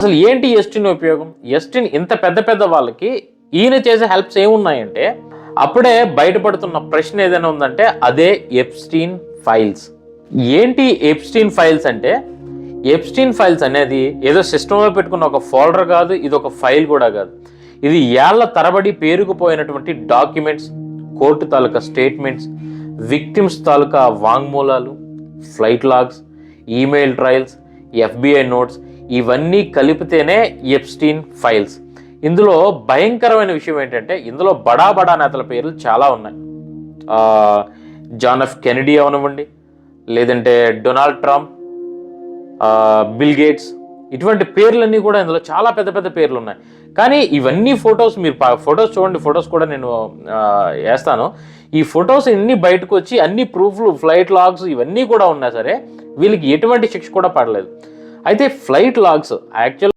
అసలు ఏంటి ఎస్టిన్ ఉపయోగం? ఎస్టిన్ ఇంత పెద్ద పెద్ద వాళ్ళకి ఈయన చేసే హెల్ప్స్ ఏమున్నాయంటే, అప్పుడే బయటపడుతున్న ప్రశ్న ఏదైనా ఉందంటే అదే ఎప్స్టీన్ ఫైల్స్. ఏంటి ఎప్స్టీన్ ఫైల్స్ అంటే, ఎప్స్టీన్ ఫైల్స్ అనేది ఏదో సిస్టంలో పెట్టుకున్న ఒక ఫోల్డర్ కాదు, ఇది ఒక ఫైల్ కూడా కాదు. ఇది ఏళ్ల తరబడి పేరుకుపోయినటువంటి డాక్యుమెంట్స్, కోర్టు తాలూకా స్టేట్మెంట్స్, విక్టిమ్స్ తాలూకా వాంగ్మూలాలు, flight logs, email trails, FBI notes, ఇవన్నీ కలిపితేనే ఎప్స్టీన్ ఫైల్స్. ఇందులో భయంకరమైన విషయం ఏంటంటే, ఇందులో బడా బడా నేతల పేర్లు చాలా ఉన్నాయి. జాన్ ఎఫ్ కెనడీ అవనివ్వండి, లేదంటే డొనాల్డ్ ట్రంప్, బిల్ గేట్స్, ఇటువంటి పేర్లన్నీ కూడా ఇందులో చాలా పెద్ద పెద్ద పేర్లు ఉన్నాయి. కానీ ఇవన్నీ ఫొటోస్, మీరు ఫొటోస్ చూడండి, ఫొటోస్ కూడా నేను వేస్తాను. ఈ ఫొటోస్ అన్ని బయటకు వచ్చి అన్ని ప్రూఫ్లు, ఫ్లైట్ లాగ్స్ ఇవన్నీ కూడా ఉన్నా సరే వీళ్ళకి ఎటువంటి శిక్ష కూడా పడలేదు. అయితే ఫ్లైట్ లాగ్స్ యాక్చువల్